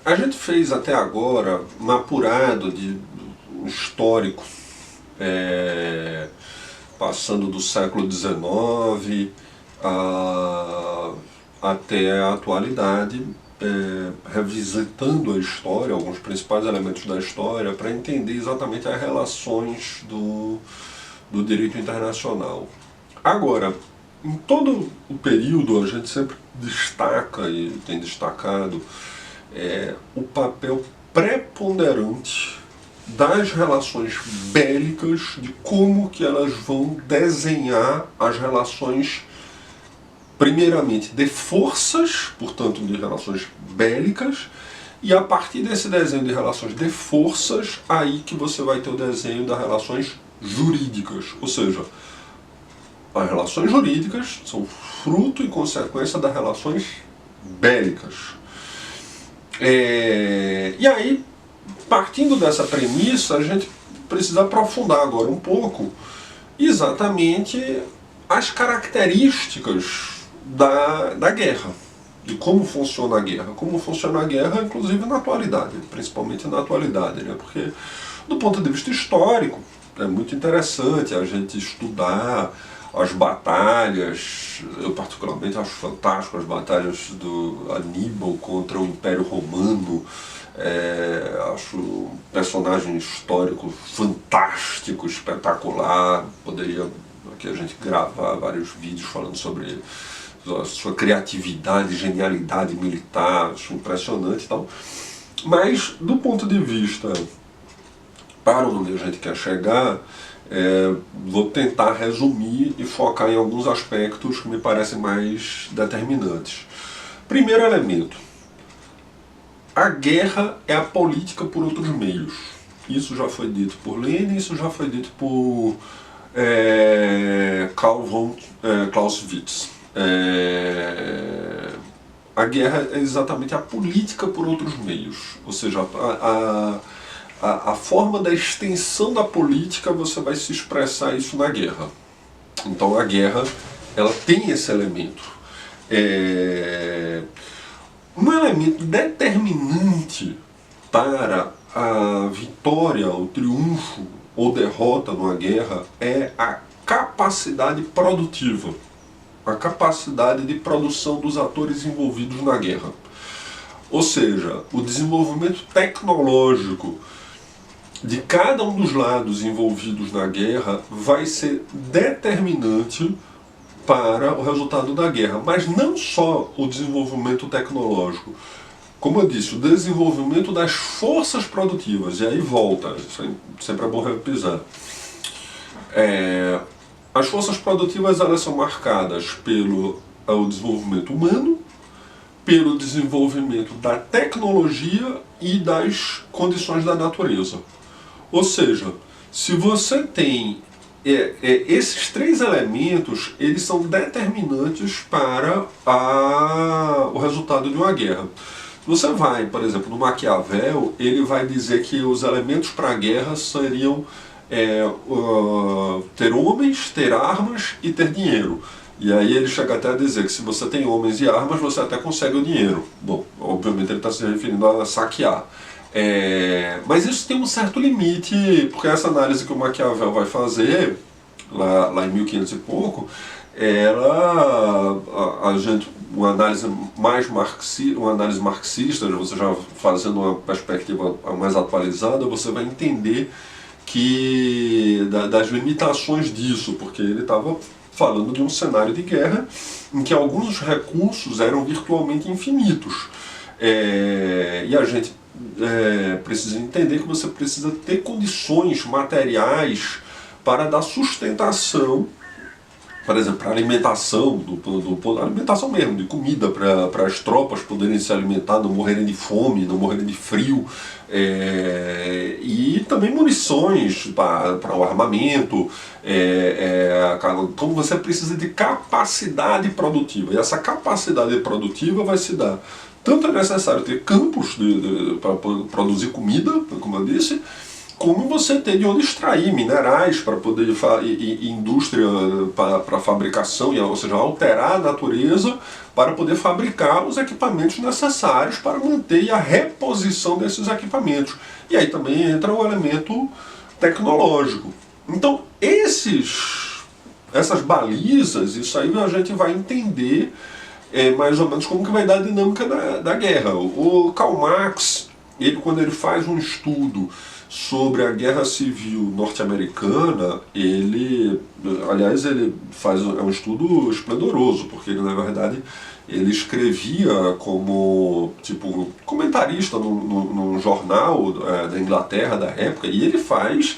A gente fez até agora um apurado de um histórico, é, passando do século XIX até a atualidade, revisitando a história, alguns principais elementos da história, para entender exatamente as relações do direito internacional. Agora, em todo o período, a gente sempre destaca e tem destacado o papel preponderante das relações bélicas, de como que elas vão desenhar as relações, primeiramente de forças, portanto de relações bélicas, e a partir desse desenho de relações de forças, aí que você vai ter o desenho das relações jurídicas, ou seja, as relações jurídicas são fruto e consequência das relações bélicas. E aí, partindo dessa premissa, a gente precisa aprofundar agora um pouco exatamente as características da guerra, de como funciona a guerra. Como funciona a guerra, inclusive na atualidade, principalmente na atualidade, né? Porque do ponto de vista histórico, é muito interessante a gente estudar as batalhas. Eu particularmente acho fantástico as batalhas do Aníbal contra o Império Romano. Acho um personagem histórico fantástico, espetacular. Poderia aqui a gente gravar vários vídeos falando sobre a sua criatividade, genialidade militar, acho impressionante e tal. Mas do ponto de vista para onde a gente quer chegar, vou tentar resumir e focar em alguns aspectos que me parecem mais determinantes. Primeiro elemento: a guerra é a política por outros meios. Isso já foi dito por Lenin, isso já foi dito por Karl von Clausewitz. A guerra é exatamente a política por outros meios, ou seja, a forma da extensão da política, você vai se expressar isso na guerra. Então a guerra, ela tem esse elemento. Um elemento determinante para a vitória, o triunfo ou derrota numa guerra é a capacidade produtiva, a capacidade de produção dos atores envolvidos na guerra. Ou seja, o desenvolvimento tecnológico de cada um dos lados envolvidos na guerra vai ser determinante para o resultado da guerra. Mas não só o desenvolvimento tecnológico. Como eu disse, o desenvolvimento das forças produtivas. E aí volta, sempre é bom repisar. As forças produtivas, elas são marcadas pelo desenvolvimento humano, pelo desenvolvimento da tecnologia e das condições da natureza. Ou seja, se você tem esses três elementos, eles são determinantes para o resultado de uma guerra. Você vai, por exemplo, no Maquiavel, ele vai dizer que os elementos para a guerra seriam ter homens, ter armas e ter dinheiro. E aí ele chega até a dizer que se você tem homens e armas, você até consegue o dinheiro. Bom, obviamente ele está se referindo a saquear. Mas isso tem um certo limite, porque essa análise que o Maquiavel vai fazer, lá em 1500 e pouco, uma análise mais marxista, uma análise marxista, você já fazendo uma perspectiva mais atualizada, você vai entender das limitações disso, porque ele estava falando de um cenário de guerra em que alguns recursos eram virtualmente infinitos. E a gente precisa entender que você precisa ter condições materiais para dar sustentação, por exemplo, para a alimentação, alimentação mesmo, de comida, para as tropas poderem se alimentar, não morrerem de fome, não morrerem de frio, e também munições para o armamento. Então você precisa de capacidade produtiva, e essa capacidade produtiva vai se dar. Tanto é necessário ter campos para produzir comida, como eu disse, como você ter de onde extrair minerais para poder e indústria para fabricação, ou seja, alterar a natureza para poder fabricar os equipamentos necessários para manter a reposição desses equipamentos. E aí também entra o elemento tecnológico. Então, essas balizas, isso aí a gente vai entender mais ou menos como que vai dar a dinâmica da guerra. O Karl Marx, quando ele faz um estudo sobre a Guerra Civil Norte-Americana, ele faz um estudo esplendoroso, porque ele, na verdade, ele escrevia como tipo comentarista num jornal da Inglaterra da época, e ele faz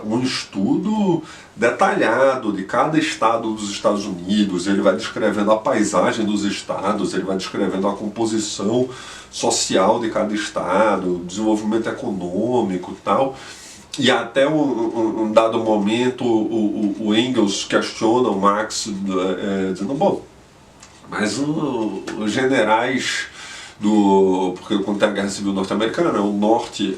um estudo detalhado de cada estado dos Estados Unidos. Ele vai descrevendo a paisagem dos estados, ele vai descrevendo a composição social de cada estado, desenvolvimento econômico e tal. E até um dado momento o Engels questiona o Marx, dizendo, bom, mas os generais porque quando tem a Guerra Civil Norte-Americana, o Norte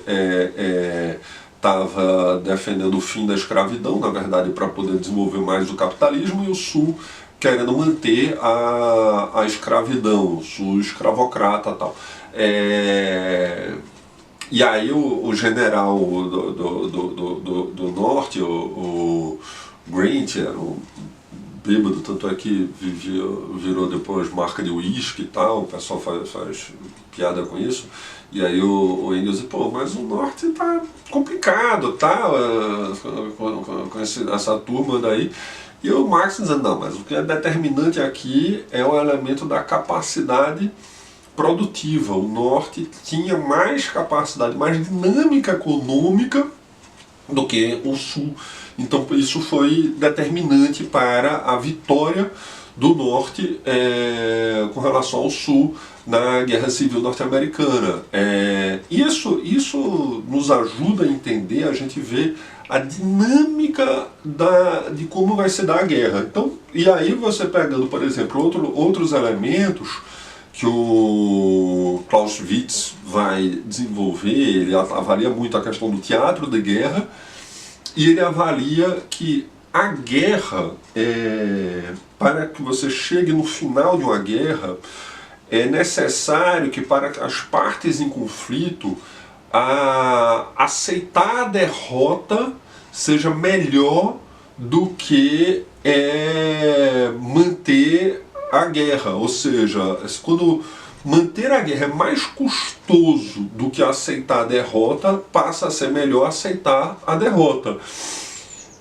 estava defendendo o fim da escravidão, na verdade, para poder desenvolver mais o capitalismo, e o Sul querendo manter a escravidão, o Sul escravocrata e tal. E aí o general do Norte, o Grant, era um bêbado, tanto é que virou depois marca de uísque e tal, o pessoal faz piada com isso. E aí o Engels diz, pô, mas o Norte tá complicado, tá? Com essa turma daí. E o Marx dizendo, não, mas o que é determinante aqui é o elemento da capacidade produtiva. O Norte tinha mais capacidade, mais dinâmica econômica do que o Sul. Então isso foi determinante para a vitória do Norte com relação ao Sul na Guerra Civil Norte-Americana. Isso nos ajuda a entender, a gente vê a dinâmica de como vai se dar a guerra. Então, e aí você pegando, por exemplo, outros elementos que o Clausewitz vai desenvolver, ele avalia muito a questão do teatro de guerra, e ele avalia que a guerra, para que você chegue no final de uma guerra, é necessário que para as partes em conflito, aceitar a derrota seja melhor do que manter a guerra. Ou seja, quando manter a guerra é mais custoso do que aceitar a derrota, passa a ser melhor aceitar a derrota.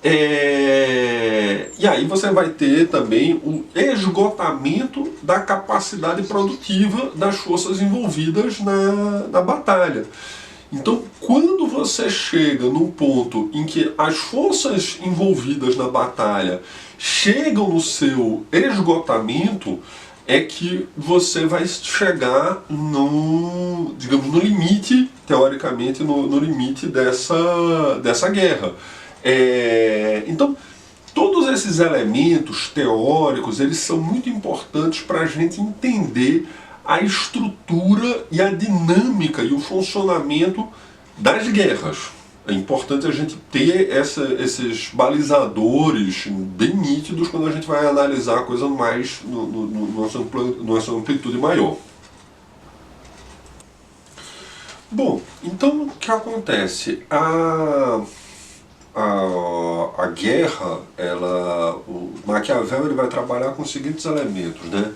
E aí você vai ter também o esgotamento da capacidade produtiva das forças envolvidas na batalha. Então, quando você chega num ponto em que as forças envolvidas na batalha chegam no seu esgotamento, é que você vai chegar digamos, no limite, teoricamente, no limite dessa guerra. Então, todos esses elementos teóricos, eles são muito importantes para a gente entender a estrutura e a dinâmica e o funcionamento das guerras. É importante a gente ter esses balizadores bem nítidos quando a gente vai analisar a coisa mais numa sua amplitude maior. Bom, então o que acontece? A guerra, o Maquiavel ele vai trabalhar com os seguintes elementos, né?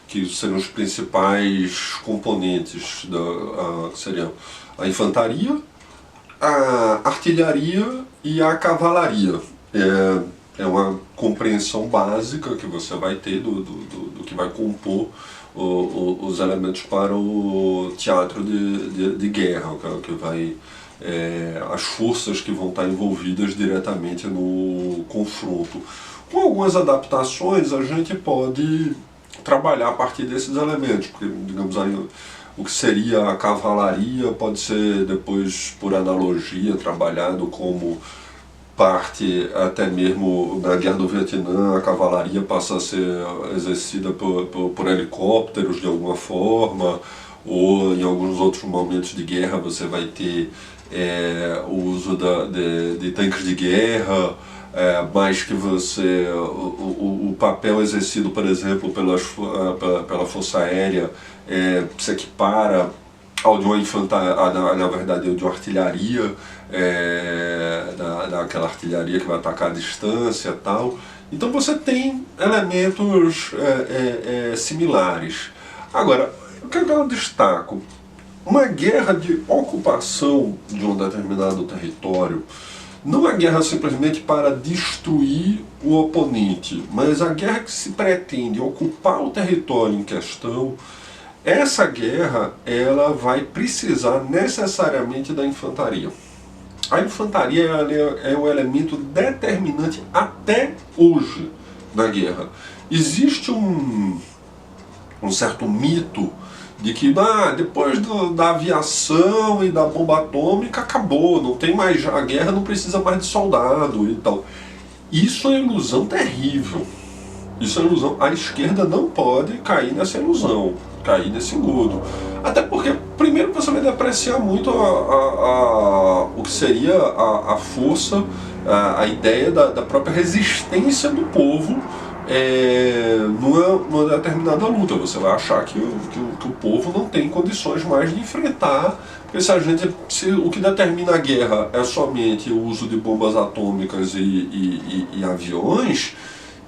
Que seriam os principais componentes que seriam a infantaria, a artilharia e a cavalaria. É uma compreensão básica que você vai ter do que vai compor os elementos para o teatro de guerra, que vai as forças que vão estar envolvidas diretamente no confronto. Com algumas adaptações a gente pode trabalhar a partir desses elementos, porque, digamos aí, o que seria a cavalaria pode ser depois, por analogia, trabalhado como parte até mesmo na Guerra do Vietnã. A cavalaria passa a ser exercida por helicópteros de alguma forma, ou em alguns outros momentos de guerra você vai ter o uso de tanques de guerra, mais que o papel exercido, por exemplo, pela Força Aérea se equipara ao de uma infantaria, na verdade, ao de uma artilharia, daquela artilharia que vai atacar à distância e tal. Então você tem elementos similares. Agora, o que eu destaco? Uma guerra de ocupação de um determinado território não é guerra simplesmente para destruir o oponente, mas a guerra que se pretende ocupar o território em questão. Essa guerra ela vai precisar necessariamente da infantaria. A infantaria é o elemento determinante até hoje na guerra. Existe um certo mito de que depois da aviação e da bomba atômica acabou, não tem mais, a guerra não precisa mais de soldado e tal. Isso é ilusão terrível. Isso é ilusão. A esquerda não pode cair nessa ilusão, cair nesse engodo. Até porque, primeiro, você vai depreciar muito o que seria a força, a ideia da própria resistência do povo numa determinada luta. Você vai achar que o povo não tem condições mais de enfrentar, porque se o que determina a guerra é somente o uso de bombas atômicas e aviões,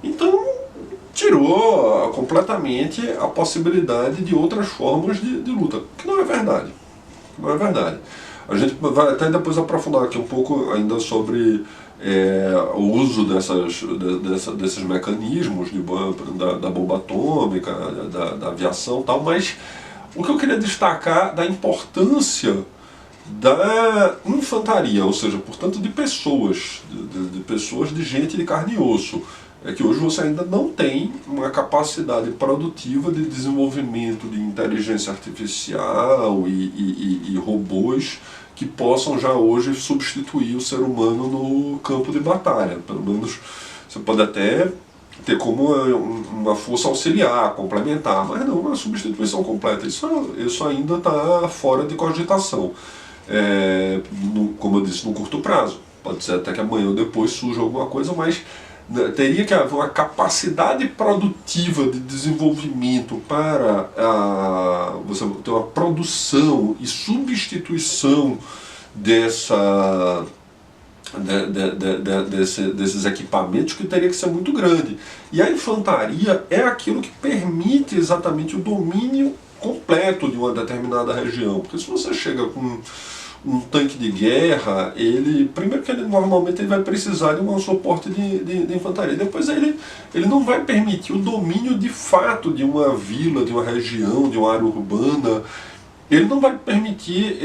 então tirou completamente a possibilidade de outras formas de luta, que não é verdade. Não é verdade. A gente vai até depois aprofundar aqui um pouco ainda sobre o uso desses mecanismos da bomba atômica, da aviação e tal, mas o que eu queria destacar da importância da infantaria, ou seja, portanto de pessoas, de gente de carne e osso, é que hoje você ainda não tem uma capacidade produtiva de desenvolvimento de inteligência artificial e robôs que possam já hoje substituir o ser humano no campo de batalha. Pelo menos você pode até ter como uma força auxiliar, complementar, mas não uma substituição completa. Isso ainda está fora de cogitação. Como eu disse, no curto prazo. Pode ser até que amanhã ou depois surja alguma coisa, mas teria que haver uma capacidade produtiva de desenvolvimento para você ter uma produção e substituição desses equipamentos, que teria que ser muito grande. E a infantaria é aquilo que permite exatamente o domínio completo de uma determinada região. Porque se você chega com um tanque de guerra, primeiro que ele normalmente vai precisar de um suporte de infantaria. Depois ele não vai permitir o domínio de fato de uma vila, de uma região, de uma área urbana. Ele não vai permitir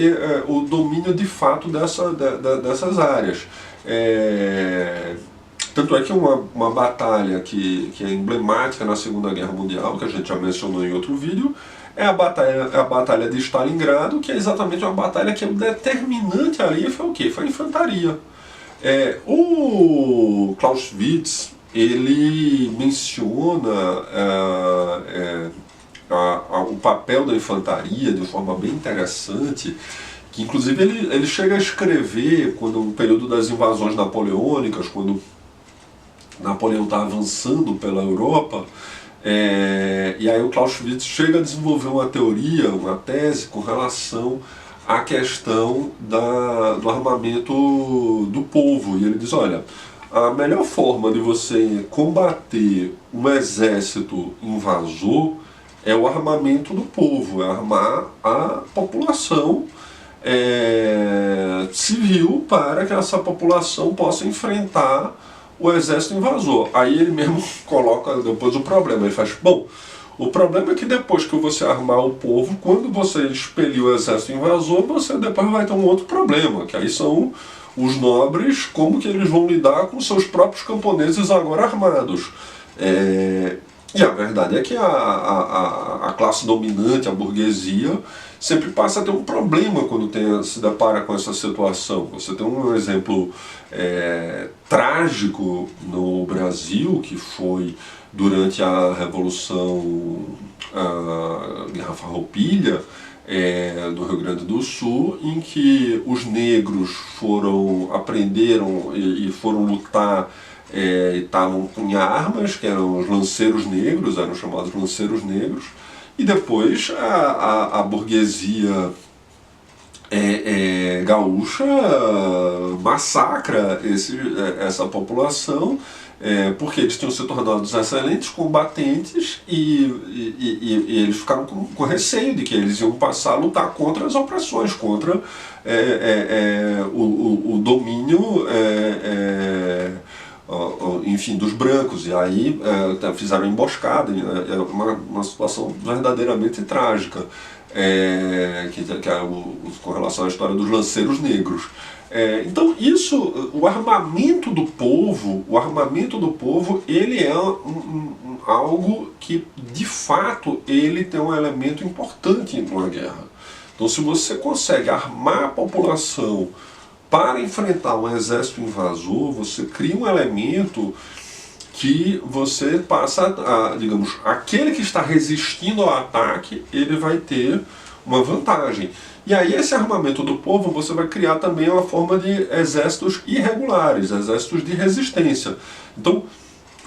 o domínio de fato dessas áreas. Tanto é que uma batalha que é emblemática na Segunda Guerra Mundial, que a gente já mencionou em outro vídeo, é a batalha de Stalingrado, que é exatamente uma batalha que o determinante ali foi o quê? Foi a infantaria. O Clausewitz, ele menciona o papel da infantaria de uma forma bem interessante, que inclusive ele chega a escrever no período das invasões napoleônicas, quando Napoleão está avançando pela Europa. E aí o Clausewitz chega a desenvolver uma teoria, uma tese com relação à questão do armamento do povo. E ele diz, olha, a melhor forma de você combater um exército invasor é o armamento do povo, é armar a população civil para que essa população possa enfrentar o exército invasor. Aí ele mesmo coloca depois o problema. Ele faz, bom, o problema é que depois que você armar o povo, quando você expelir o exército invasor, você depois vai ter um outro problema, que aí são os nobres, como que eles vão lidar com seus próprios camponeses agora armados. E a verdade é que a classe dominante, a burguesia, sempre passa a ter um problema quando se depara com essa situação. Você tem um exemplo trágico no Brasil, que foi durante a Revolução Guerra Farroupilha, no Rio Grande do Sul, em que os negros aprenderam e foram lutar e estavam com armas, que eram os lanceiros negros, eram chamados lanceiros negros, e depois a burguesia gaúcha massacra essa população, porque eles tinham se tornado excelentes combatentes e eles ficaram com receio de que eles iam passar a lutar contra as opressões, contra o domínio enfim, dos brancos, e aí fizeram emboscada, uma situação verdadeiramente trágica, com relação à história dos lanceiros negros. Então isso, o armamento do povo, ele é algo que de fato ele tem um elemento importante numa guerra. Então se você consegue armar a população para enfrentar um exército invasor, você cria um elemento que você passa digamos, aquele que está resistindo ao ataque, ele vai ter uma vantagem. E aí esse armamento do povo, você vai criar também uma forma de exércitos irregulares, exércitos de resistência. Então,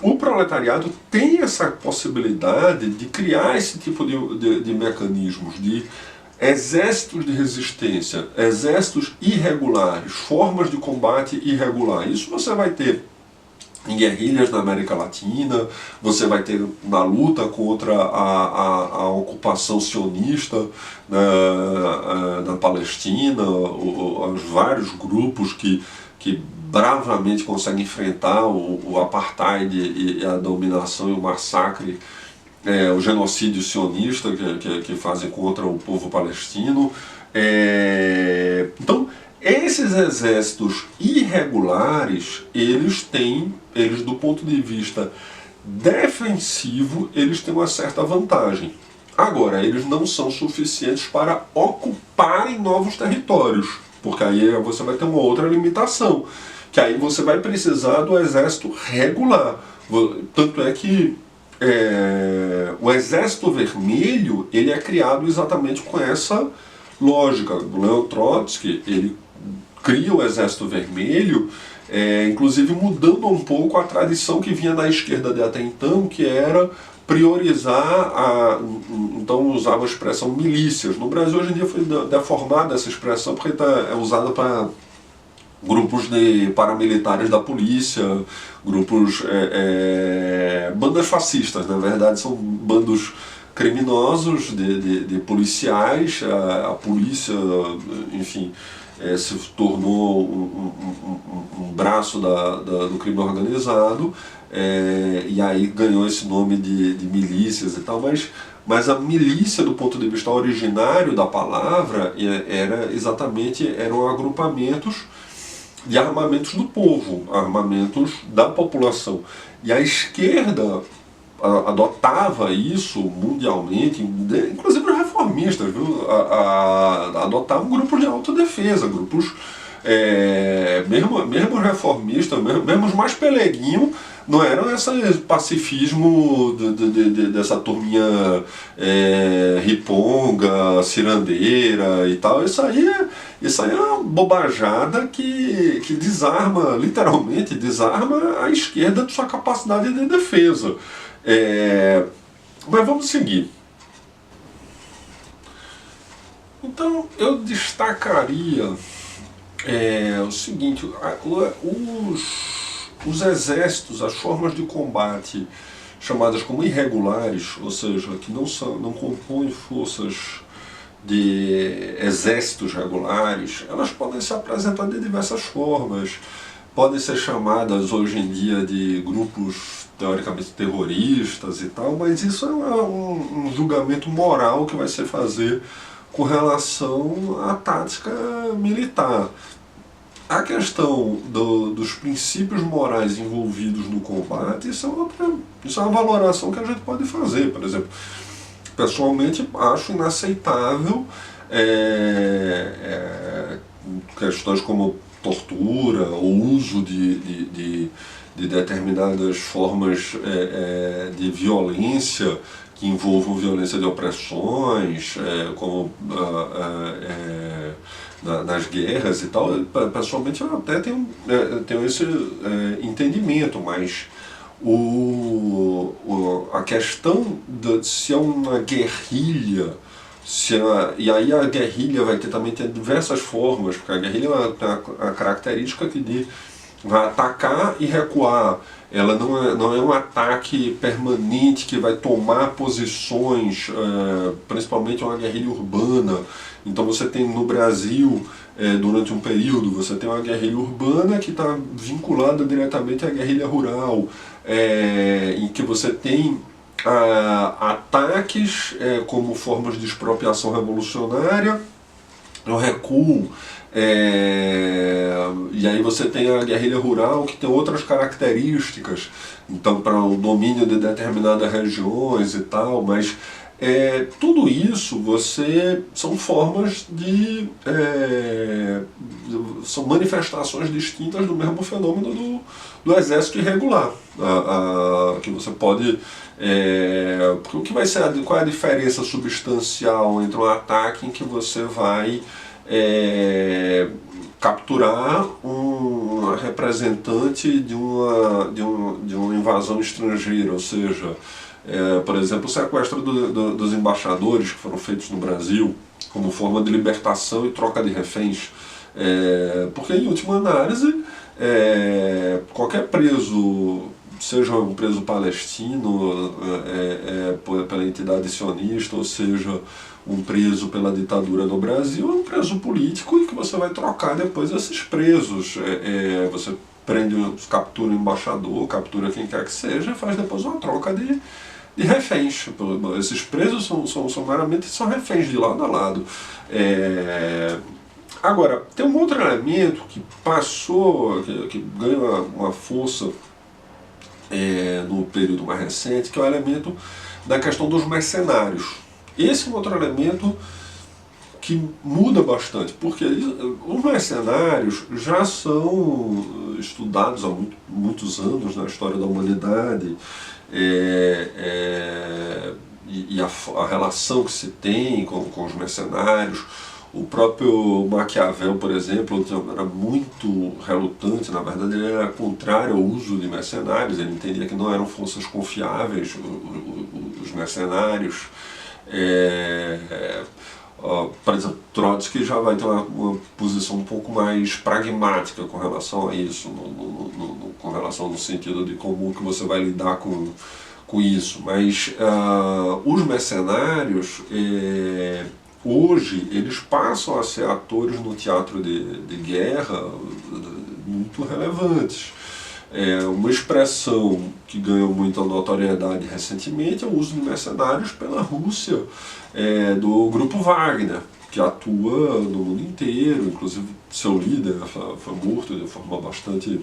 o proletariado tem essa possibilidade de criar esse tipo de mecanismos, de exércitos de resistência, exércitos irregulares, formas de combate irregular. Isso você vai ter em guerrilhas na América Latina, você vai ter na luta contra a ocupação sionista na Palestina, os vários grupos que bravamente conseguem enfrentar o apartheid e a dominação e o massacre, o genocídio sionista que fazem contra o povo palestino. Então, esses exércitos irregulares, eles do ponto de vista defensivo, eles têm uma certa vantagem. Agora, eles não são suficientes para ocuparem novos territórios, porque aí você vai ter uma outra limitação, que aí você vai precisar do exército regular. Tanto é que o Exército Vermelho, ele é criado exatamente com essa lógica. O Leon Trotsky, ele cria o Exército Vermelho, inclusive mudando um pouco a tradição que vinha da esquerda de até então, que era priorizar, então usava a expressão milícias. No Brasil hoje em dia foi deformada essa expressão, porque é usada para grupos de paramilitares da polícia, grupos, bandas fascistas, na verdade são bandos criminosos de policiais. A polícia, enfim, se tornou um braço do crime organizado, e aí ganhou esse nome de milícias e tal, mas a milícia, do ponto de vista originário da palavra, eram agrupamentos de armamentos do povo, armamentos da população. E a esquerda adotava isso mundialmente, inclusive os reformistas, viu? Adotavam grupos de autodefesa, grupos, mesmo os reformistas, mesmo os mais peleguinhos, não eram esse pacifismo dessa turminha riponga, cirandeira e tal. Isso aí é uma bobajada que desarma, literalmente desarma a esquerda de sua capacidade de defesa. Mas vamos seguir. Então eu destacaria o seguinte: os exércitos, as formas de combate chamadas como irregulares, ou seja, que não compõem forças de exércitos regulares, elas podem se apresentar de diversas formas. Podem ser chamadas hoje em dia de grupos teoricamente terroristas e tal, mas isso é um julgamento moral que vai se fazer com relação à tática militar. A questão dos princípios morais envolvidos no combate, isso é uma valoração que a gente pode fazer. Por exemplo, pessoalmente acho inaceitável questões como tortura ou uso de determinadas formas de violência que envolvam violência de opressões, como nas guerras e tal. Pessoalmente eu até tenho esse entendimento, mas a questão de se é uma guerrilha, e aí a guerrilha vai também ter diversas formas, porque a guerrilha tem a característica que vai atacar e recuar. Ela não é um ataque permanente que vai tomar posições, principalmente uma guerrilha urbana. Então você tem no Brasil, durante um período, você tem uma guerrilha urbana que está vinculada diretamente à guerrilha rural, em que você tem ataques como formas de expropriação revolucionária, o recuo, e aí você tem a guerrilha rural que tem outras características, então para o domínio de determinadas regiões e tal, mas tudo isso são formas são manifestações distintas do mesmo fenômeno do exército irregular, que você pode... porque o que vai ser, qual é a diferença substancial entre um ataque em que você vai capturar um representante de uma invasão estrangeira, ou seja, por exemplo, o sequestro dos embaixadores que foram feitos no Brasil como forma de libertação e troca de reféns, porque em última análise qualquer preso, seja um preso palestino pela entidade sionista, ou seja um preso pela ditadura no Brasil, é um preso político e que você vai trocar depois esses presos. Você prende, captura o embaixador, captura quem quer que seja e faz depois uma troca de reféns. Esses presos são meramente reféns de lado a lado. Agora, tem um outro elemento que passou, que ganha uma força no período mais recente, que é o elemento da questão dos mercenários. Esse é um outro elemento que muda bastante, porque os mercenários já são estudados há muitos anos na história da humanidade, e a relação que se tem com os mercenários. O próprio Maquiavel, por exemplo, era muito relutante, na verdade ele era contrário ao uso de mercenários, ele entendia que não eram forças confiáveis os mercenários. Por exemplo, Trotsky já vai ter uma posição um pouco mais pragmática com relação a isso, com relação no sentido de como que você vai lidar com isso. Mas os mercenários, hoje, eles passam a ser atores no teatro de guerra muito relevantes. Uma expressão que ganhou muita notoriedade recentemente é o uso de mercenários pela Rússia, do grupo Wagner, que atua no mundo inteiro, inclusive seu líder foi morto de forma bastante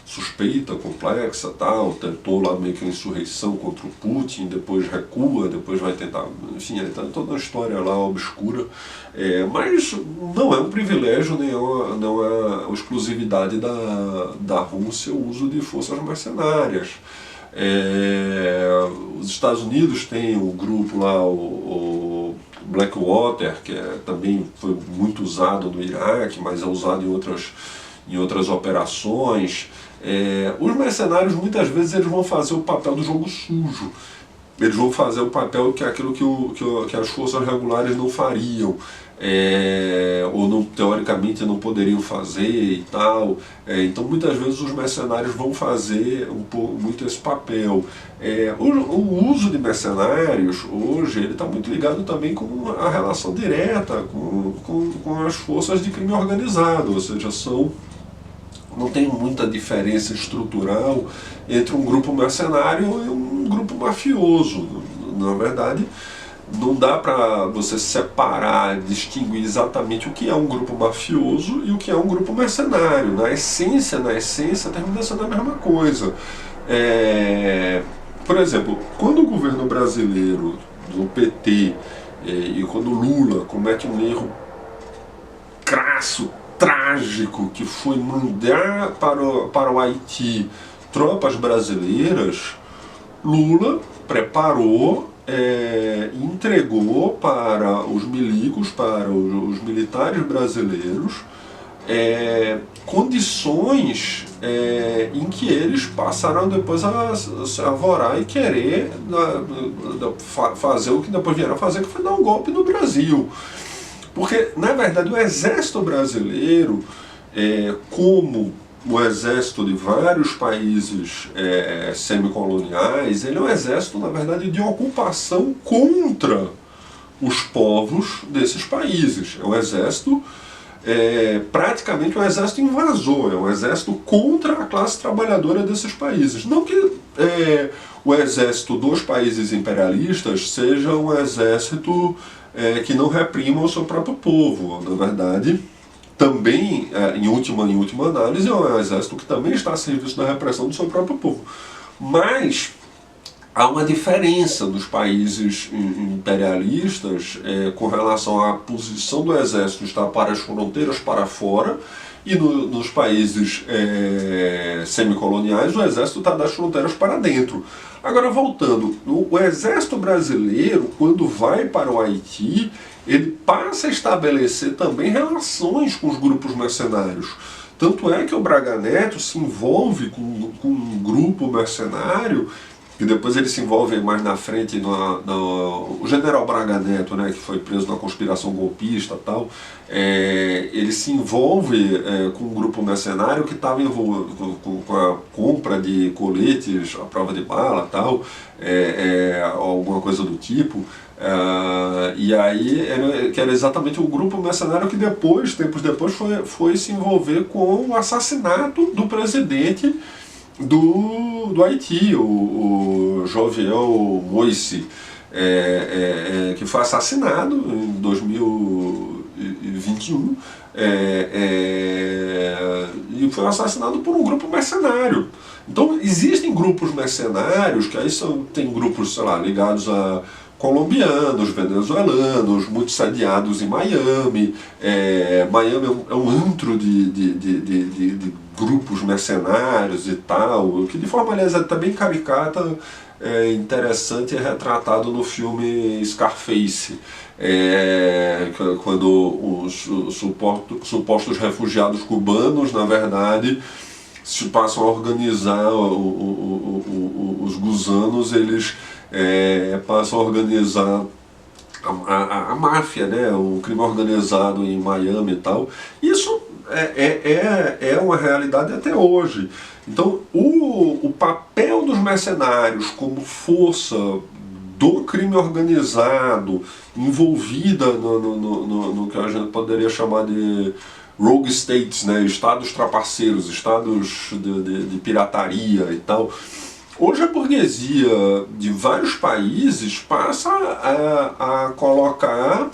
suspeita, complexa, tal, tentou lá meio que uma insurreição contra o Putin, depois recua, depois vai tentar, enfim, ele está toda uma história lá obscura, mas não é um privilégio, não é uma exclusividade da Rússia o uso de forças mercenárias. Os Estados Unidos têm o grupo lá, o Blackwater, que também foi muito usado no Iraque, mas é usado em outras operações. Os mercenários muitas vezes eles vão fazer o papel do jogo sujo, eles vão fazer o papel que é aquilo que as forças regulares não fariam, ou não, teoricamente não poderiam fazer e tal. Então muitas vezes os mercenários vão fazer muito esse papel. O uso de mercenários hoje ele está muito ligado também com a relação direta com as forças de crime organizado, ou seja, não tem muita diferença estrutural entre um grupo mercenário e um grupo mafioso. Na verdade, não dá para você separar, distinguir exatamente o que é um grupo mafioso e o que é um grupo mercenário. Na essência, termina sendo a mesma coisa. Por exemplo, quando o governo brasileiro, do PT, e quando Lula comete um erro crasso, trágico, que foi mandar para o Haiti tropas brasileiras, Lula preparou entregou para os milicos, para os militares brasileiros, condições em que eles passaram depois a se arvorar e querer fazer o que depois vieram fazer, que foi dar um golpe no Brasil. Porque, na verdade, o exército brasileiro, como o exército de vários países semicoloniais, ele é um exército, na verdade, de ocupação contra os povos desses países. É um exército, praticamente um exército invasor, é um exército contra a classe trabalhadora desses países. Não que o exército dos países imperialistas seja um exército que não reprima o seu próprio povo. Na verdade, também, em última análise, é um exército que também está a serviço da repressão do seu próprio povo. Mas há uma diferença dos países imperialistas com relação à posição do exército estar para as fronteiras para fora, e nos países semicoloniais o exército está das fronteiras para dentro. Agora, voltando, o exército brasileiro, quando vai para o Haiti, ele passa a estabelecer também relações com os grupos mercenários. Tanto é que o Braga Neto se envolve com um grupo mercenário, que depois ele se envolve mais na frente, o general Braga Neto, né, que foi preso na conspiração golpista e tal, ele se envolve com um grupo mercenário que estava envolvido com a compra de coletes à prova de bala e tal, alguma coisa do tipo. E aí, que era exatamente o grupo mercenário que depois, tempos depois, foi se envolver com o assassinato do presidente do Haiti, o Jovenel Moïse, que foi assassinado em 2021, e foi assassinado por um grupo mercenário. Então existem grupos mercenários, que aí tem grupos, sei lá, ligados a colombianos, venezuelanos, muito sediados em Miami. Miami é um antro de grupos mercenários e tal, que de forma, aliás, até bem caricata, interessante, é retratado no filme Scarface, quando os supostos refugiados cubanos, na verdade, se passam a organizar, os gusanos, eles passam a organizar a máfia, né, o crime organizado em Miami e tal. Isso é uma realidade até hoje. Então, o papel dos mercenários como força do crime organizado, envolvida no que a gente poderia chamar de rogue states, né, estados trapaceiros, estados de pirataria e tal. Hoje a burguesia de vários países passa a colocar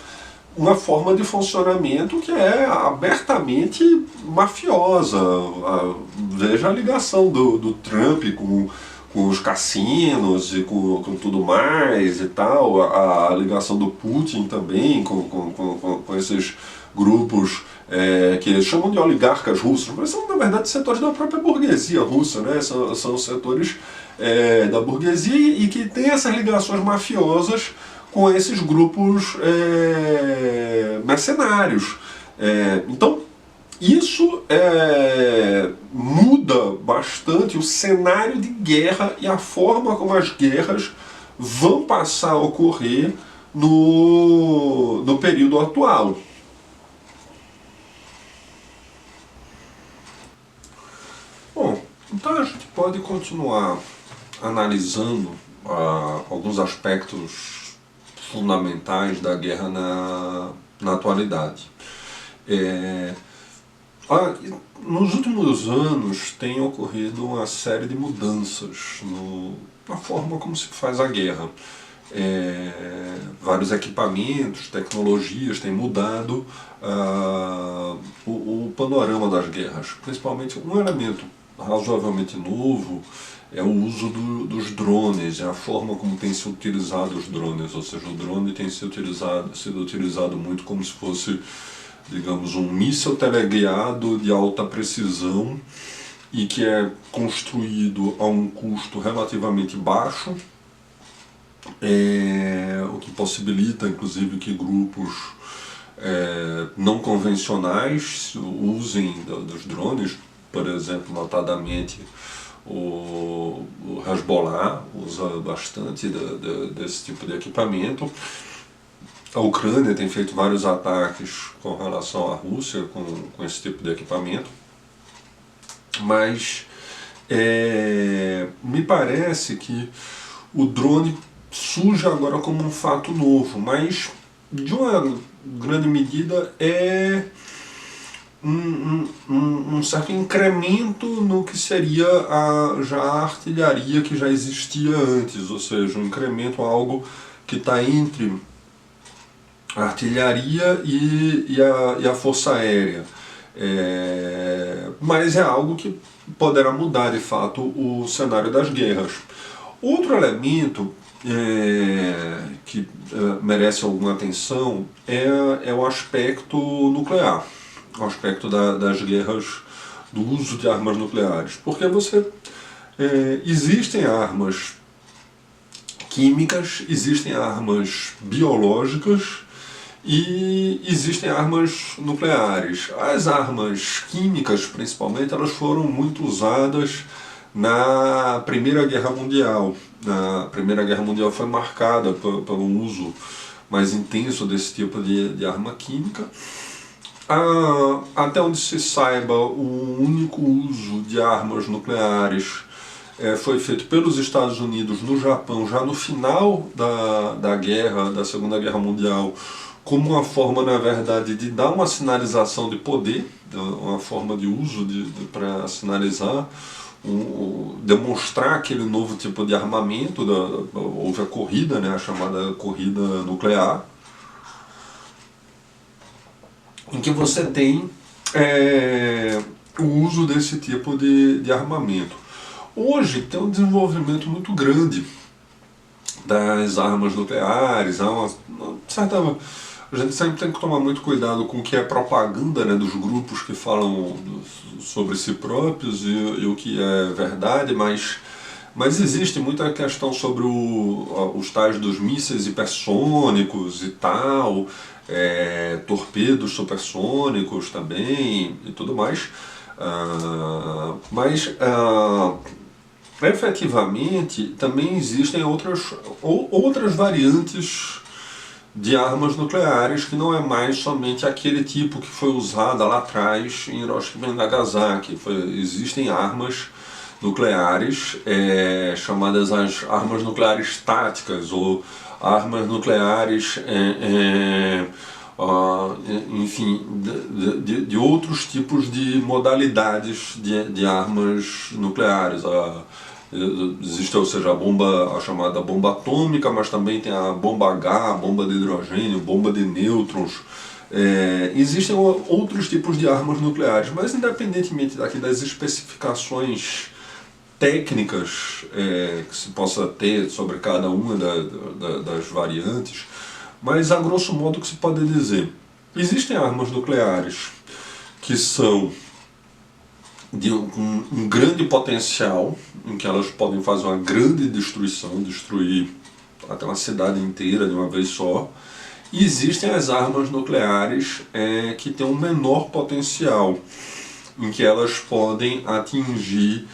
uma forma de funcionamento que é abertamente mafiosa. Veja a ligação do Trump com os cassinos e com tudo mais e tal, a ligação do Putin também com esses grupos que eles chamam de oligarcas russos, mas são na verdade setores da própria burguesia russa, né? São setores da burguesia e que tem essas ligações mafiosas com esses grupos mercenários. Então, isso muda bastante o cenário de guerra e a forma como as guerras vão passar a ocorrer no período atual. Bom, então a gente pode continuar analisando alguns aspectos fundamentais da guerra na atualidade. Nos últimos anos tem ocorrido uma série de mudanças na forma como se faz a guerra. Vários equipamentos, tecnologias têm mudado o panorama das guerras. Principalmente um elemento razoavelmente novo é o uso dos drones, a forma como tem se utilizado os drones, ou seja, o drone tem sido utilizado muito como se fosse, digamos, um míssil teleguiado de alta precisão e que é construído a um custo relativamente baixo, o que possibilita inclusive que grupos não convencionais usem dos drones, por exemplo, notadamente o Hezbollah usa bastante desse tipo de equipamento. A Ucrânia tem feito vários ataques com relação à Rússia com esse tipo de equipamento, mas me parece que o drone surge agora como um fato novo, mas de uma grande medida é um certo incremento no que seria já a artilharia que já existia antes, ou seja, um incremento, algo que está entre a artilharia e a força aérea. Mas é algo que poderá mudar de fato o cenário das guerras. Outro elemento que merece alguma atenção é o aspecto nuclear, o aspecto das guerras, do uso de armas nucleares, porque existem armas químicas, existem armas biológicas e existem armas nucleares. As armas químicas, principalmente, elas foram muito usadas na Primeira Guerra Mundial. A Primeira Guerra Mundial foi marcada pelo uso mais intenso desse tipo de arma química. Até onde se saiba, o único uso de armas nucleares foi feito pelos Estados Unidos no Japão, já no final da Segunda Guerra Mundial, como uma forma, na verdade, de dar uma sinalização de poder, uma forma de uso para sinalizar, demonstrar aquele novo tipo de armamento. Houve a corrida, a chamada corrida nuclear, em que você tem o uso desse tipo de armamento. Hoje tem um desenvolvimento muito grande das armas nucleares, a gente sempre tem que tomar muito cuidado com o que é propaganda, dos grupos que falam sobre si próprios e o que é verdade, mas existe muita questão sobre os tais dos mísseis hipersônicos e tal, torpedos supersônicos também e tudo mais, mas efetivamente também existem outras variantes de armas nucleares, que não é mais somente aquele tipo que foi usado lá atrás em Hiroshima e Nagasaki. Existem armas nucleares chamadas as armas nucleares táticas, ou armas nucleares enfim, de outros tipos de modalidades de armas nucleares. Existe, ou seja, a chamada bomba atômica, mas também tem a bomba H, a bomba de hidrogênio, bomba de nêutrons. Existem outros tipos de armas nucleares, mas independentemente das especificações técnicas que se possa ter sobre cada uma das variantes, mas a grosso modo o que se pode dizer: existem armas nucleares que são de um grande potencial, em que elas podem fazer uma grande destruição, destruir até uma cidade inteira de uma vez só. E existem as armas nucleares que têm um menor potencial, em que elas podem atingir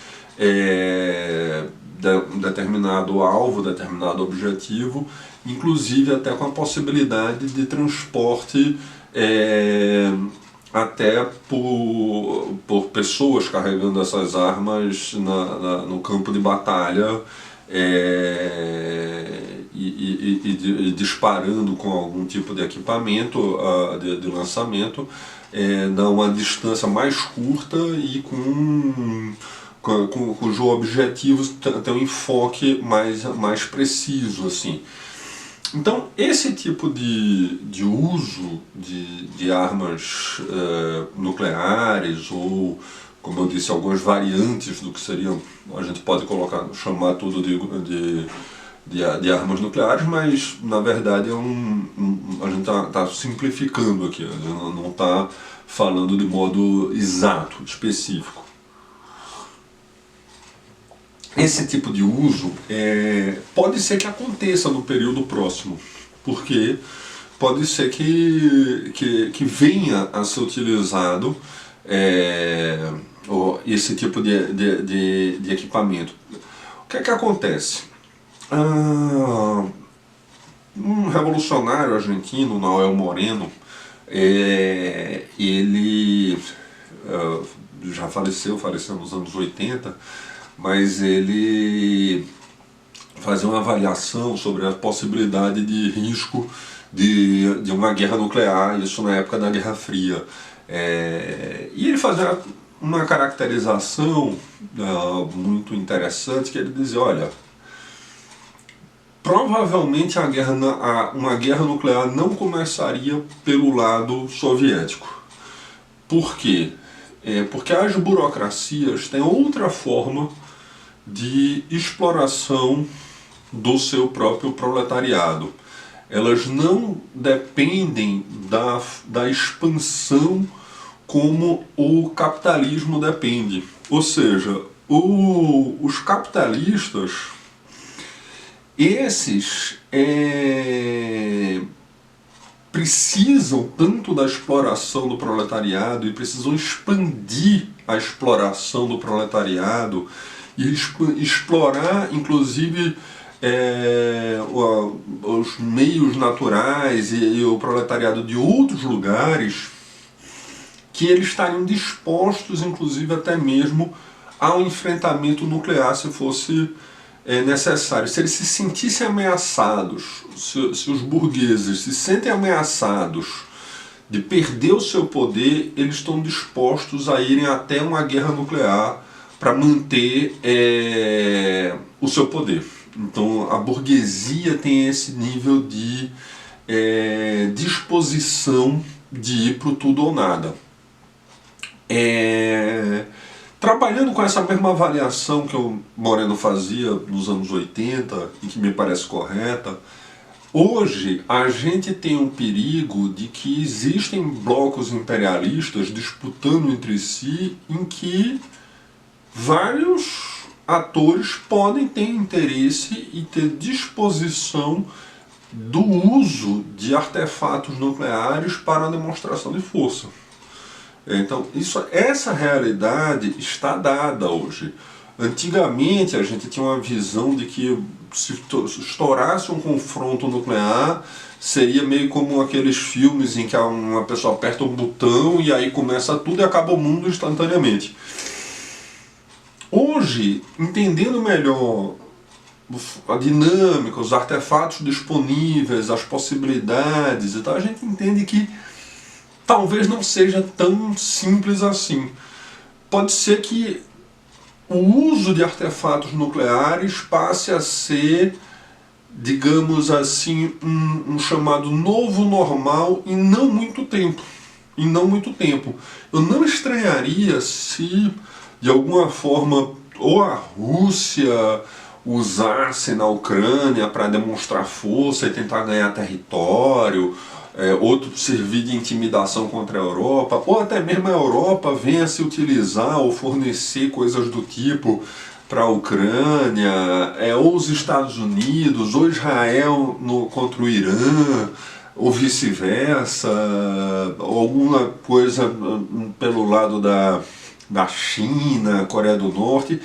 determinado alvo, determinado objetivo, inclusive até com a possibilidade de transporte até por pessoas carregando essas armas no campo de batalha e disparando com algum tipo de equipamento de lançamento numa distância mais curta e cujo objetivo tem um enfoque mais preciso, assim. Então, esse tipo de uso de armas nucleares, ou, como eu disse, algumas variantes do que seriam, a gente pode chamar tudo de armas nucleares, mas na verdade a gente está simplificando aqui, a gente não está falando de modo exato, específico. esse tipo de uso pode ser que aconteça no período próximo, porque pode ser que venha a ser utilizado esse tipo de equipamento. O que é que acontece? Um revolucionário argentino, Nahuel Moreno, ele já faleceu nos anos 80, mas ele fazia uma avaliação sobre a possibilidade de risco de uma guerra nuclear, isso na época da Guerra Fria. E ele fazia uma caracterização muito interessante, que ele dizia, olha, provavelmente uma guerra nuclear não começaria pelo lado soviético. Por quê? Porque as burocracias têm outra forma de exploração do seu próprio proletariado. Elas não dependem da expansão como o capitalismo depende. Ou seja, os capitalistas, esses precisam tanto da exploração do proletariado e precisam expandir a exploração do proletariado e explorar, inclusive, os meios naturais e o proletariado de outros lugares, que eles estariam dispostos, inclusive, até mesmo ao enfrentamento nuclear, se fosse necessário. Se eles se sentissem ameaçados, se os burgueses se sentem ameaçados de perder o seu poder, eles estão dispostos a irem até uma guerra nuclear para manter o seu poder. Então a burguesia tem esse nível de disposição de ir para o tudo ou nada. Trabalhando com essa mesma avaliação que o Moreno fazia nos anos 80 e que me parece correta, hoje a gente tem um perigo de que existem blocos imperialistas disputando entre si, em que vários atores podem ter interesse e ter disposição do uso de artefatos nucleares para a demonstração de força. Então, essa realidade está dada hoje. Antigamente a gente tinha uma visão de que se estourasse um confronto nuclear, seria meio como aqueles filmes em que uma pessoa aperta um botão e aí começa tudo e acaba o mundo instantaneamente. Hoje, entendendo melhor a dinâmica, os artefatos disponíveis, as possibilidades e tal, a gente entende que talvez não seja tão simples assim. Pode ser que o uso de artefatos nucleares passe a ser, digamos assim, um chamado novo normal em não muito tempo. Eu não estranharia se, de alguma forma, ou a Rússia usasse na Ucrânia para demonstrar força e tentar ganhar território, outro servir de intimidação contra a Europa, ou até mesmo a Europa venha se utilizar ou fornecer coisas do tipo para a Ucrânia, ou os Estados Unidos, ou Israel contra o Irã, ou vice-versa, alguma coisa pelo lado da China, Coreia do Norte.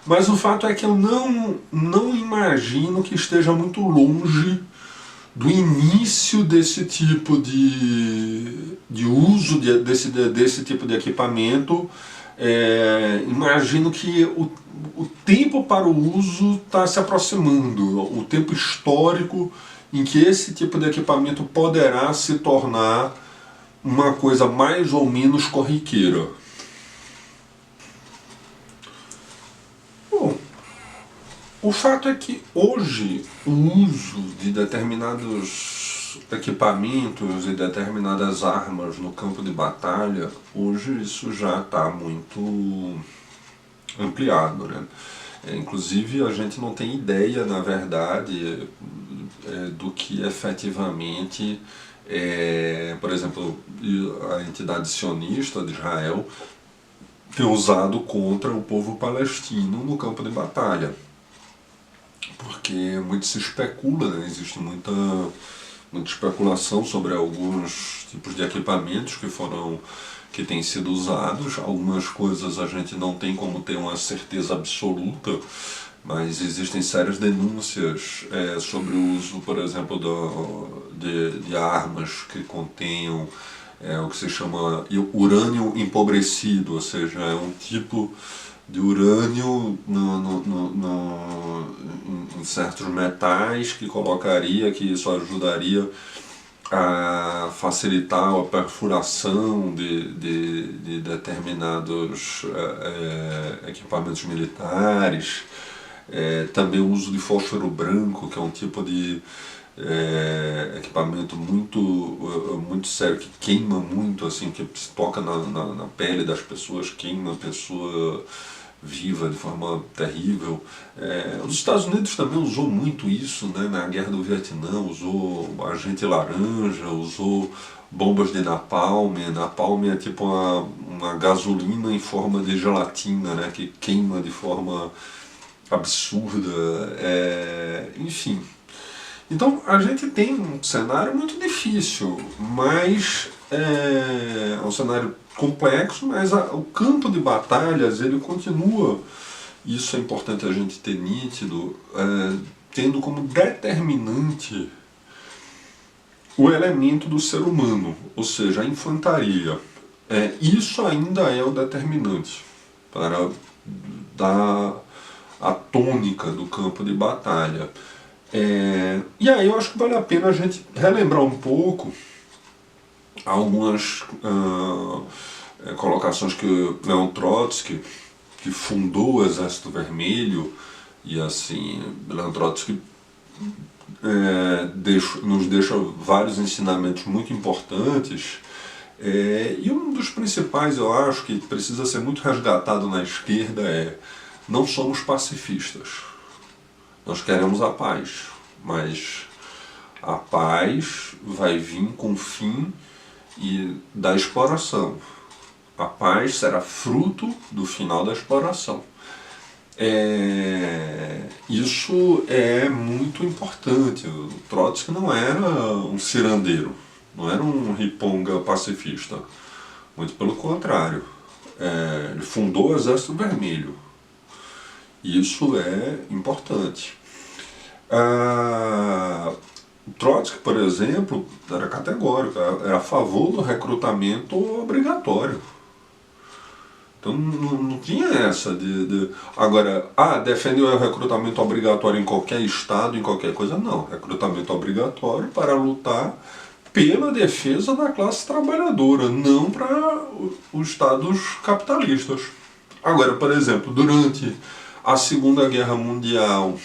Mas o fato é que eu não imagino que esteja muito longe do início desse tipo de uso desse tipo de equipamento. Imagino que o tempo para o uso está se aproximando, o tempo histórico em que esse tipo de equipamento poderá se tornar uma coisa mais ou menos corriqueira. Bom, o fato é que hoje o uso de determinados equipamentos e determinadas armas no campo de batalha, hoje isso já está muito ampliado, né? Inclusive a gente não tem ideia, na verdade, do que efetivamente, por exemplo, a entidade sionista de Israel ter usado contra o povo palestino no campo de batalha. Porque muito se especula, né? Existe muita especulação sobre alguns tipos de equipamentos que têm sido usados. Algumas coisas a gente não tem como ter uma certeza absoluta, mas existem sérias denúncias sobre o uso, por exemplo, de armas que contenham o que se chama urânio empobrecido, ou seja, é um tipo de urânio em certos metais que isso ajudaria a facilitar a perfuração de determinados equipamentos militares. Também o uso de fósforo branco, que é um tipo de equipamento muito sério, que queima muito, assim, que se toca na pele das pessoas, queima a pessoa viva de forma terrível. Os Estados Unidos também usou muito isso, né, na Guerra do Vietnã, usou agente laranja, usou bombas de napalm. Napalm é tipo uma gasolina em forma de gelatina, né, que queima de forma absurda, enfim. Então a gente tem um cenário muito difícil, mas é um cenário complexo, mas o campo de batalhas ele continua, isso é importante a gente ter nítido, tendo como determinante o elemento do ser humano, ou seja, a infantaria. Isso ainda é o determinante para dar a tônica do campo de batalha. E aí eu acho que vale a pena a gente relembrar um pouco algumas colocações que Leon Trotsky, que fundou o Exército Vermelho, e assim, Leon Trotsky nos deixa vários ensinamentos muito importantes, e um dos principais, eu acho, que precisa ser muito resgatado na esquerda não somos pacifistas. Nós queremos a paz, mas a paz vai vir com o fim da exploração. A paz será fruto do final da exploração. Isso é muito importante. O Trotsky não era um cirandeiro, não era um riponga pacifista. Muito pelo contrário. Ele fundou o Exército Vermelho. Isso é importante. O Trotsky, por exemplo, era categórico, era a favor do recrutamento obrigatório. Então não tinha essa agora, defende o recrutamento obrigatório em qualquer estado, em qualquer coisa. Não, recrutamento obrigatório para lutar pela defesa da classe trabalhadora, não para os estados capitalistas. Agora, por exemplo, durante a Segunda Guerra Mundial,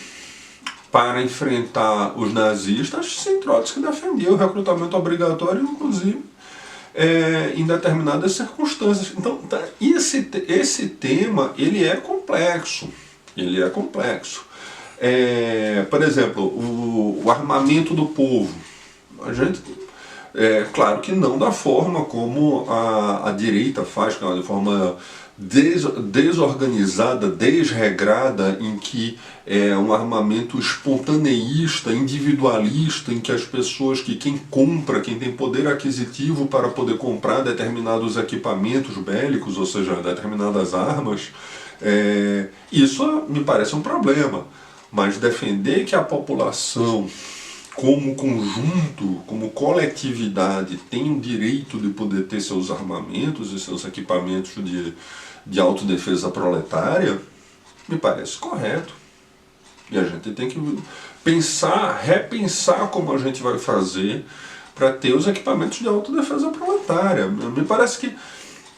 para enfrentar os nazistas, sim, Trotsky defendia o recrutamento obrigatório, inclusive em determinadas circunstâncias. Então, esse tema ele é complexo. Ele é complexo. Por exemplo, o armamento do povo. A gente, claro que não da forma como a direita faz, que é de forma desorganizada, desregrada, em que é um armamento espontaneísta, individualista, em que as pessoas, quem compra, quem tem poder aquisitivo para poder comprar determinados equipamentos bélicos, ou seja, determinadas armas, isso me parece um problema. Mas defender que a população, como conjunto, como coletividade, tem o direito de poder ter seus armamentos e seus equipamentos de autodefesa proletária, me parece correto. E a gente tem que repensar como a gente vai fazer para ter os equipamentos de autodefesa proletária. Me parece que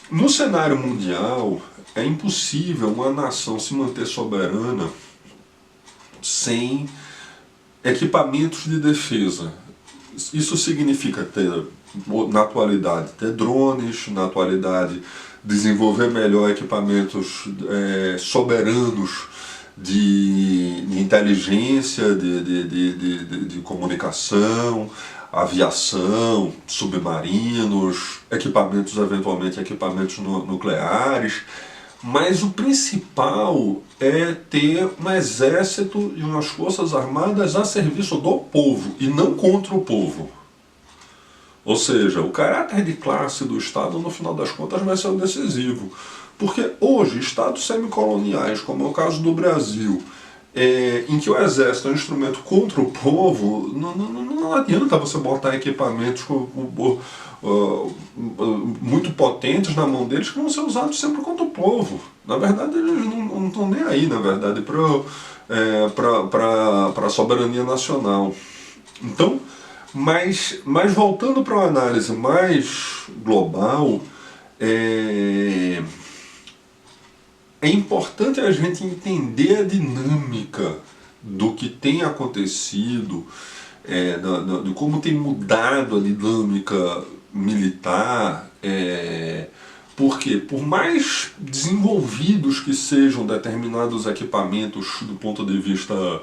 no cenário mundial é impossível uma nação se manter soberana sem equipamentos de defesa. Isso significa ter, na atualidade, ter drones, na atualidade desenvolver melhor equipamentos soberanos de inteligência, de comunicação, aviação, submarinos, eventualmente equipamentos nucleares. Mas o principal é ter um exército e umas forças armadas a serviço do povo e não contra o povo. Ou seja, o caráter de classe do Estado, no final das contas, vai ser o decisivo. Porque hoje, Estados semicoloniais, como é o caso do Brasil, em que o exército é um instrumento contra o povo, não adianta você botar equipamentos muito potentes na mão deles que vão ser usados sempre contra o povo. Na verdade, eles não estão nem aí, na verdade, para a soberania nacional. Então, mas voltando para uma análise mais global, é importante a gente entender a dinâmica do que tem acontecido, de como tem mudado a dinâmica militar, porque por mais desenvolvidos que sejam determinados equipamentos do ponto de vista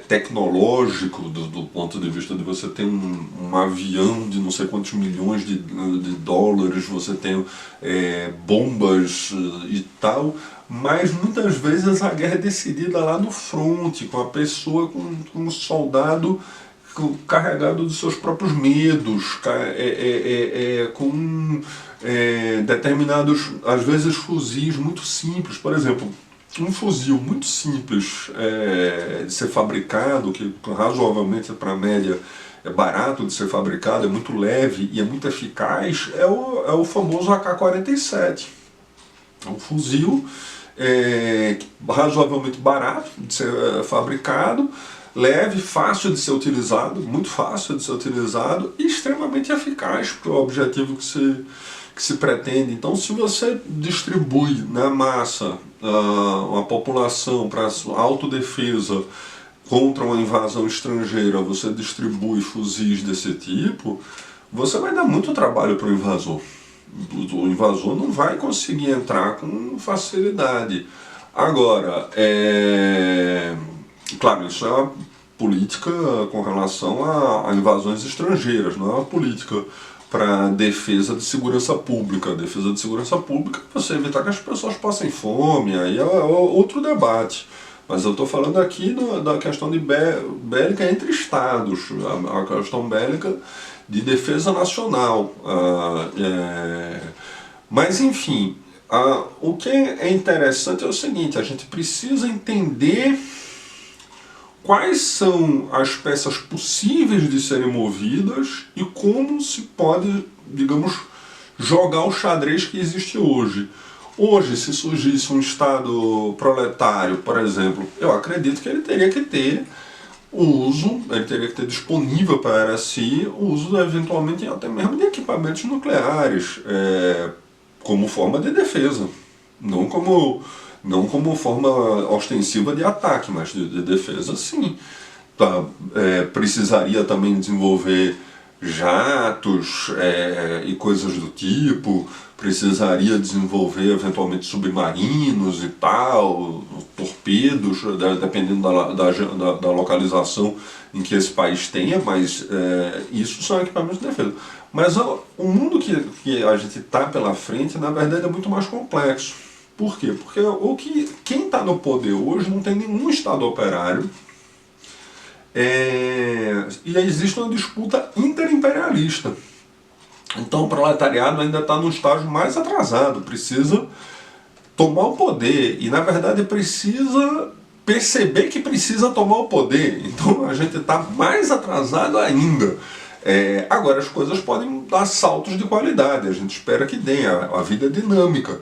tecnológico, do ponto de vista de você ter um avião de não sei quantos milhões de dólares, você tem bombas e tal, mas muitas vezes a guerra é decidida lá no fronte, com a pessoa, com um soldado carregado de seus próprios medos, com determinados, às vezes, fuzis muito simples. Por exemplo, um fuzil muito simples de ser fabricado, que razoavelmente para a média é barato de ser fabricado, é muito leve e é muito eficaz, é o famoso AK-47. É um fuzil razoavelmente barato de ser fabricado, leve, fácil de ser utilizado, muito fácil de ser utilizado e extremamente eficaz para o objetivo que se pretende. Então, se você distribui na massa uma população para autodefesa contra uma invasão estrangeira, você distribui fuzis desse tipo, você vai dar muito trabalho para o invasor. O invasor não vai conseguir entrar com facilidade. Agora, claro, isso é uma política com relação a invasões estrangeiras, não é uma política para defesa de segurança pública. Defesa de segurança pública é você evitar que as pessoas passem fome, aí é outro debate. Mas eu estou falando aqui da questão de bélica entre estados, a questão bélica de defesa nacional. Mas enfim, o que é interessante é o seguinte, a gente precisa entender quais são as peças possíveis de serem movidas e como se pode, digamos, jogar o xadrez que existe hoje. Hoje, se surgisse um Estado proletário, por exemplo, eu acredito que ele teria que ter ele teria que ter disponível para si o uso, eventualmente, até mesmo de equipamentos nucleares, como forma de defesa, não como forma ostensiva de ataque, mas de defesa sim. Precisaria também desenvolver jatos e coisas do tipo, precisaria desenvolver eventualmente submarinos e tal, torpedos, dependendo da localização em que esse país tenha, mas isso são equipamentos de defesa. Mas o mundo que a gente está pela frente, na verdade, é muito mais complexo. Por quê? Porque quem está no poder hoje não tem nenhum Estado operário, e existe uma disputa interimperialista. Então o proletariado ainda está no estágio mais atrasado, precisa tomar o poder e na verdade precisa perceber que precisa tomar o poder. Então a gente está mais atrasado ainda. Agora as coisas podem dar saltos de qualidade, a gente espera que dê, a vida é dinâmica.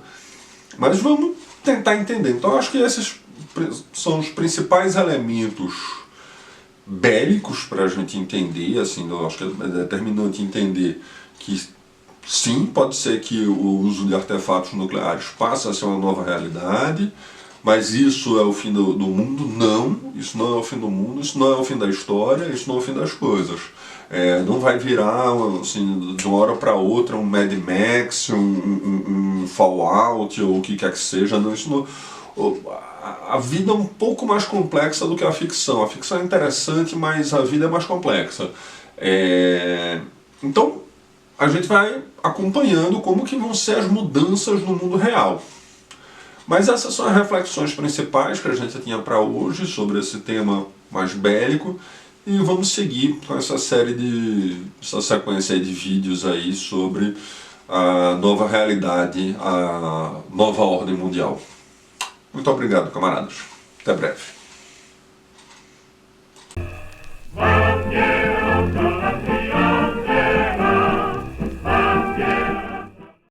Mas vamos tentar entender. Então eu acho que esses são os principais elementos bélicos para a gente entender, assim, eu acho que é determinante entender que sim, pode ser que o uso de artefatos nucleares passe a ser uma nova realidade, mas isso é o fim do mundo? Não, isso não é o fim do mundo, isso não é o fim da história, isso não é o fim das coisas. Não vai virar, assim, de uma hora para outra, um Mad Max, um Fallout, ou o que quer que seja, não, isso não... A vida é um pouco mais complexa do que a ficção. A ficção é interessante, mas a vida é mais complexa. Então, a gente vai acompanhando como que vão ser as mudanças no mundo real. Mas essas são as reflexões principais que a gente tinha para hoje sobre esse tema mais bélico, e vamos seguir com essa sequência de vídeos aí sobre a nova realidade, a nova ordem mundial. Muito obrigado, camaradas. Até breve.